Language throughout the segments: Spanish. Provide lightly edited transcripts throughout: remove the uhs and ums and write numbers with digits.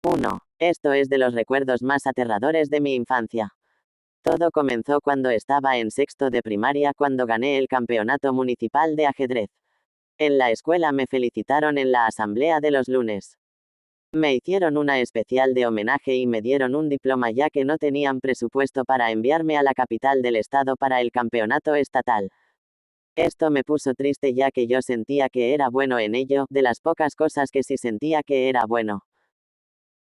1. Esto es de los recuerdos más aterradores de mi infancia. Todo comenzó cuando estaba en sexto de primaria, cuando gané el campeonato municipal de ajedrez. En la escuela me felicitaron en la asamblea de los lunes. Me hicieron una especial de homenaje y me dieron un diploma, ya que no tenían presupuesto para enviarme a la capital del estado para el campeonato estatal. Esto me puso triste, ya que yo sentía que era bueno en ello, de las pocas cosas que sí sentía que era bueno.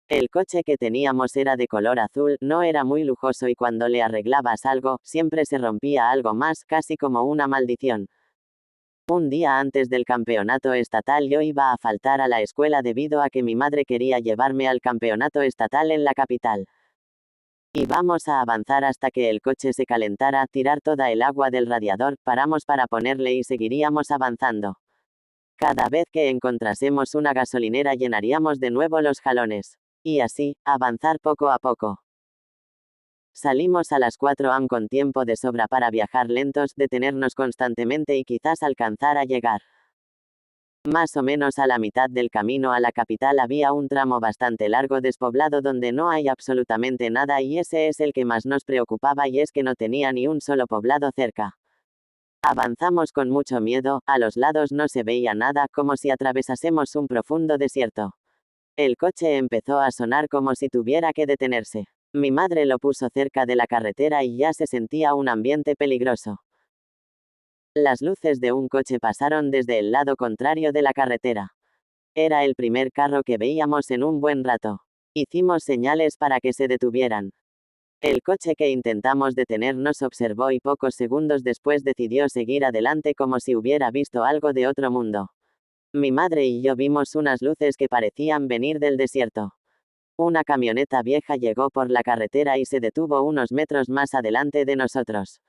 El coche que teníamos era de color azul, no era muy lujoso y cuando le arreglabas algo, siempre se rompía algo más, casi como una maldición. Un día antes del campeonato estatal yo iba a faltar a la escuela debido a que mi madre quería llevarme al campeonato estatal en la capital. Íbamos a avanzar hasta que el coche se calentara, tirar toda el agua del radiador, paramos para ponerle y seguiríamos avanzando. Cada vez que encontrásemos una gasolinera llenaríamos de nuevo los jalones. Y así, avanzar poco a poco. Salimos a las 4 am con tiempo de sobra para viajar lentos, detenernos constantemente y quizás alcanzar a llegar. Más o menos a la mitad del camino a la capital había un tramo bastante largo despoblado donde no hay absolutamente nada, y ese es el que más nos preocupaba, y es que no tenía ni un solo poblado cerca. Avanzamos con mucho miedo, a los lados no se veía nada, como si atravesásemos un profundo desierto. El coche empezó a sonar como si tuviera que detenerse. Mi madre lo puso cerca de la carretera y ya se sentía un ambiente peligroso. Las luces de un coche pasaron desde el lado contrario de la carretera. Era el primer carro que veíamos en un buen rato. Hicimos señales para que se detuvieran. El coche que intentamos detener nos observó y pocos segundos después decidió seguir adelante como si hubiera visto algo de otro mundo. Mi madre y yo vimos unas luces que parecían venir del desierto. Una camioneta vieja llegó por la carretera y se detuvo unos metros más adelante de nosotros.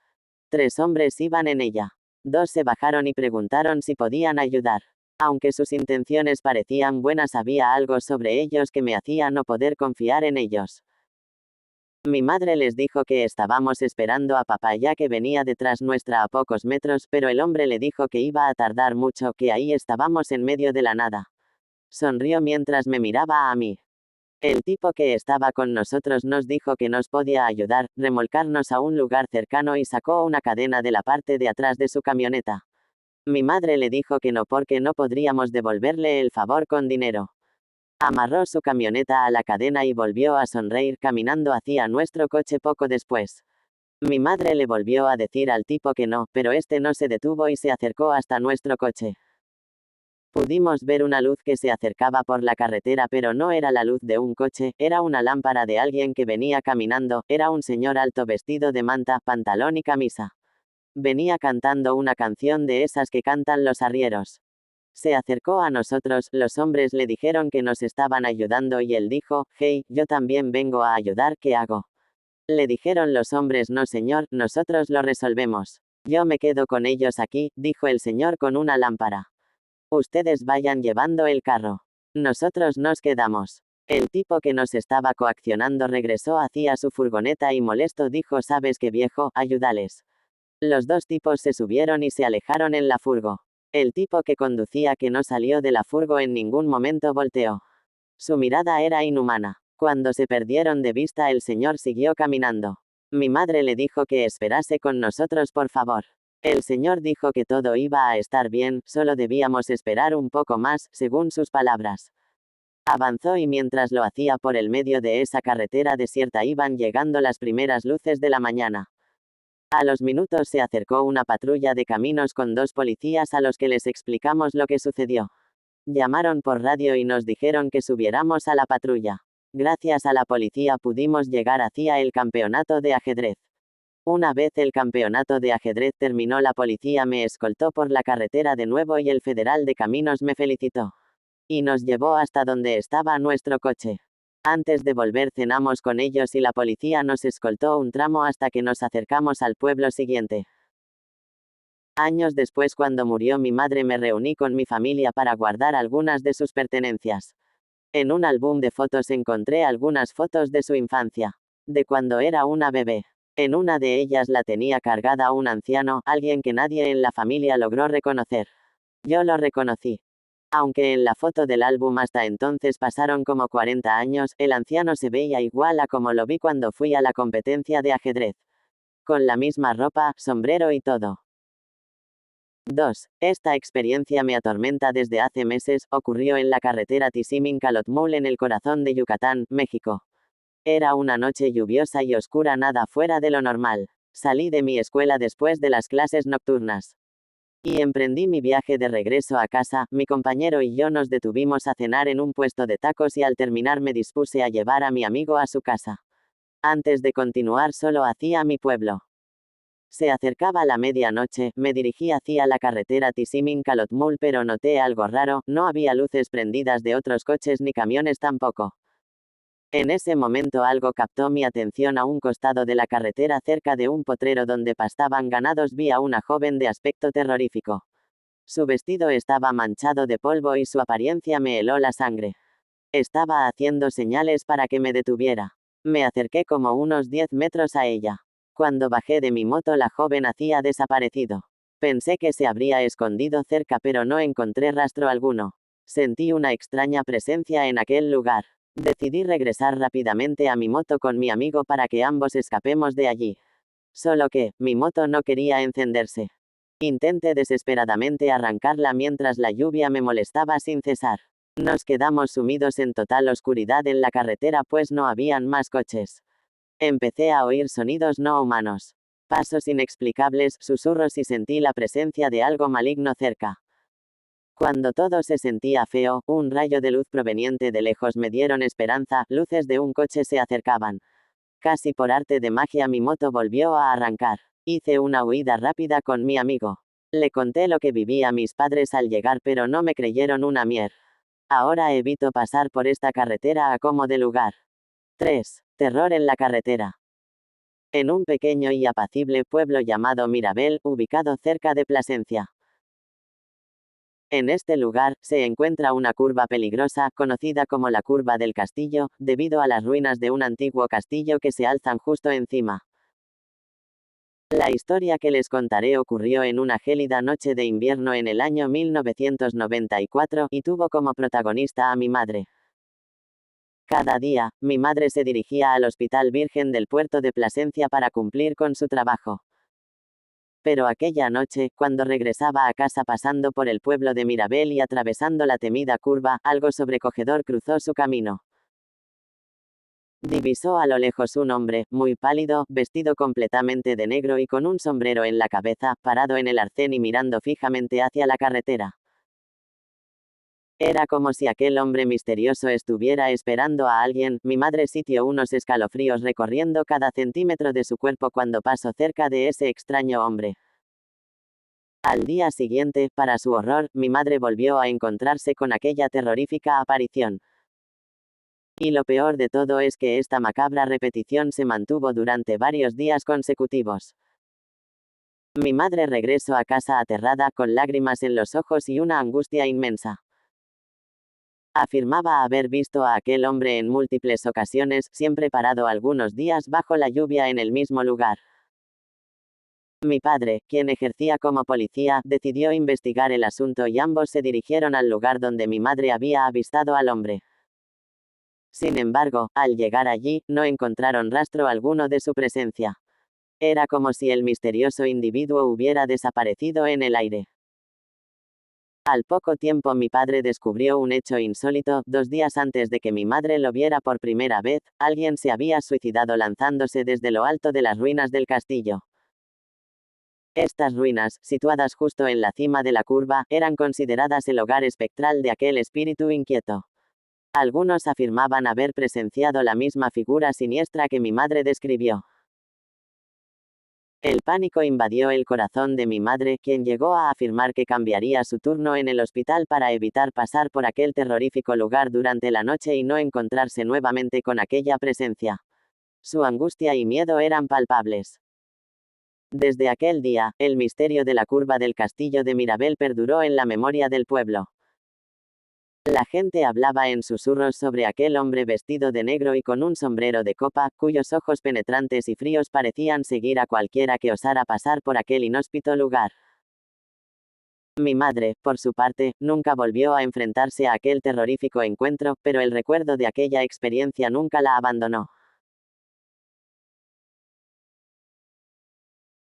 3 hombres iban en ella. 2 se bajaron y preguntaron si podían ayudar. Aunque sus intenciones parecían buenas, había algo sobre ellos que me hacía no poder confiar en ellos. Mi madre les dijo que estábamos esperando a papá, ya que venía detrás nuestra a pocos metros, pero el hombre le dijo que iba a tardar mucho, que ahí estábamos en medio de la nada. Sonrió mientras me miraba a mí. El tipo que estaba con nosotros nos dijo que nos podía ayudar, remolcarnos a un lugar cercano, y sacó una cadena de la parte de atrás de su camioneta. Mi madre le dijo que no, porque no podríamos devolverle el favor con dinero. Amarró su camioneta a la cadena y volvió a sonreír caminando hacia nuestro coche poco después. Mi madre le volvió a decir al tipo que no, pero este no se detuvo y se acercó hasta nuestro coche. Pudimos ver una luz que se acercaba por la carretera, pero no era la luz de un coche, era una lámpara de alguien que venía caminando. Era un señor alto vestido de manta, pantalón y camisa. Venía cantando una canción de esas que cantan los arrieros. Se acercó a nosotros, los hombres le dijeron que nos estaban ayudando y él dijo: «Hey, yo también vengo a ayudar, ¿qué hago?». Le dijeron los hombres: «No señor, nosotros lo resolvemos. Yo me quedo con ellos aquí», dijo el señor con una lámpara. «Ustedes vayan llevando el carro. Nosotros nos quedamos». El tipo que nos estaba coaccionando regresó hacia su furgoneta y molesto dijo: «¿Sabes qué, viejo? Ayúdales». Los 2 tipos se subieron y se alejaron en la furgo. El tipo que conducía, que no salió de la furgo en ningún momento, volteó. Su mirada era inhumana. Cuando se perdieron de vista, el señor siguió caminando. Mi madre le dijo que esperase con nosotros, por favor. El señor dijo que todo iba a estar bien, solo debíamos esperar un poco más, según sus palabras. Avanzó y mientras lo hacía por el medio de esa carretera desierta iban llegando las primeras luces de la mañana. A los minutos se acercó una patrulla de caminos con 2 policías a los que les explicamos lo que sucedió. Llamaron por radio y nos dijeron que subiéramos a la patrulla. Gracias a la policía pudimos llegar hacia el campeonato de ajedrez. Una vez el campeonato de ajedrez terminó, la policía me escoltó por la carretera de nuevo y el federal de caminos me felicitó. Y nos llevó hasta donde estaba nuestro coche. Antes de volver cenamos con ellos y la policía nos escoltó un tramo hasta que nos acercamos al pueblo siguiente. Años después, cuando murió mi madre, me reuní con mi familia para guardar algunas de sus pertenencias. En un álbum de fotos encontré algunas fotos de su infancia, de cuando era una bebé. En una de ellas la tenía cargada un anciano, alguien que nadie en la familia logró reconocer. Yo lo reconocí. Aunque en la foto del álbum hasta entonces pasaron como 40 años, el anciano se veía igual a como lo vi cuando fui a la competencia de ajedrez. Con la misma ropa, sombrero y todo. 2. Esta experiencia me atormenta desde hace meses. Ocurrió en la carretera Tizimín-Calotmul en el corazón de Yucatán, México. Era una noche lluviosa y oscura, nada fuera de lo normal. Salí de mi escuela después de las clases nocturnas y emprendí mi viaje de regreso a casa. Mi compañero y yo nos detuvimos a cenar en un puesto de tacos y al terminar me dispuse a llevar a mi amigo a su casa. Antes de continuar solo hacia mi pueblo. Se acercaba la medianoche, me dirigí hacia la carretera Tizimín-Calotmul, pero noté algo raro, no había luces prendidas de otros coches ni camiones tampoco. En ese momento algo captó mi atención. A un costado de la carretera, cerca de un potrero donde pastaban ganados, vi a una joven de aspecto terrorífico. Su vestido estaba manchado de polvo y su apariencia me heló la sangre. Estaba haciendo señales para que me detuviera. Me acerqué como unos 10 metros a ella. Cuando bajé de mi moto, la joven hacía desaparecido. Pensé que se habría escondido cerca, pero no encontré rastro alguno. Sentí una extraña presencia en aquel lugar. Decidí regresar rápidamente a mi moto con mi amigo para que ambos escapemos de allí. Solo que, mi moto no quería encenderse. Intenté desesperadamente arrancarla mientras la lluvia me molestaba sin cesar. Nos quedamos sumidos en total oscuridad en la carretera, pues no habían más coches. Empecé a oír sonidos no humanos. Pasos inexplicables, susurros, y sentí la presencia de algo maligno cerca. Cuando todo se sentía feo, un rayo de luz proveniente de lejos me dieron esperanza. Luces de un coche se acercaban. Casi por arte de magia mi moto volvió a arrancar. Hice una huida rápida con mi amigo. Le conté lo que viví a mis padres al llegar, pero no me creyeron una mier. Ahora evito pasar por esta carretera a como de lugar. 3. Terror en la carretera. En un pequeño y apacible pueblo llamado Mirabel, ubicado cerca de Plasencia. En este lugar, se encuentra una curva peligrosa, conocida como la Curva del Castillo, debido a las ruinas de un antiguo castillo que se alzan justo encima. La historia que les contaré ocurrió en una gélida noche de invierno en el año 1994, y tuvo como protagonista a mi madre. Cada día, mi madre se dirigía al Hospital Virgen del Puerto de Plasencia para cumplir con su trabajo. Pero aquella noche, cuando regresaba a casa pasando por el pueblo de Mirabel y atravesando la temida curva, algo sobrecogedor cruzó su camino. Divisó a lo lejos un hombre, muy pálido, vestido completamente de negro y con un sombrero en la cabeza, parado en el arcén y mirando fijamente hacia la carretera. Era como si aquel hombre misterioso estuviera esperando a alguien. Mi madre sintió unos escalofríos recorriendo cada centímetro de su cuerpo cuando pasó cerca de ese extraño hombre. Al día siguiente, para su horror, mi madre volvió a encontrarse con aquella terrorífica aparición. Y lo peor de todo es que esta macabra repetición se mantuvo durante varios días consecutivos. Mi madre regresó a casa aterrada, con lágrimas en los ojos y una angustia inmensa. Afirmaba haber visto a aquel hombre en múltiples ocasiones, siempre parado algunos días bajo la lluvia en el mismo lugar. Mi padre, quien ejercía como policía, decidió investigar el asunto y ambos se dirigieron al lugar donde mi madre había avistado al hombre. Sin embargo, al llegar allí, no encontraron rastro alguno de su presencia. Era como si el misterioso individuo hubiera desaparecido en el aire. Al poco tiempo mi padre descubrió un hecho insólito. 2 días antes de que mi madre lo viera por primera vez, alguien se había suicidado lanzándose desde lo alto de las ruinas del castillo. Estas ruinas, situadas justo en la cima de la curva, eran consideradas el hogar espectral de aquel espíritu inquieto. Algunos afirmaban haber presenciado la misma figura siniestra que mi madre describió. El pánico invadió el corazón de mi madre, quien llegó a afirmar que cambiaría su turno en el hospital para evitar pasar por aquel terrorífico lugar durante la noche y no encontrarse nuevamente con aquella presencia. Su angustia y miedo eran palpables. Desde aquel día, el misterio de la curva del castillo de Mirabel perduró en la memoria del pueblo. La gente hablaba en susurros sobre aquel hombre vestido de negro y con un sombrero de copa, cuyos ojos penetrantes y fríos parecían seguir a cualquiera que osara pasar por aquel inhóspito lugar. Mi madre, por su parte, nunca volvió a enfrentarse a aquel terrorífico encuentro, pero el recuerdo de aquella experiencia nunca la abandonó.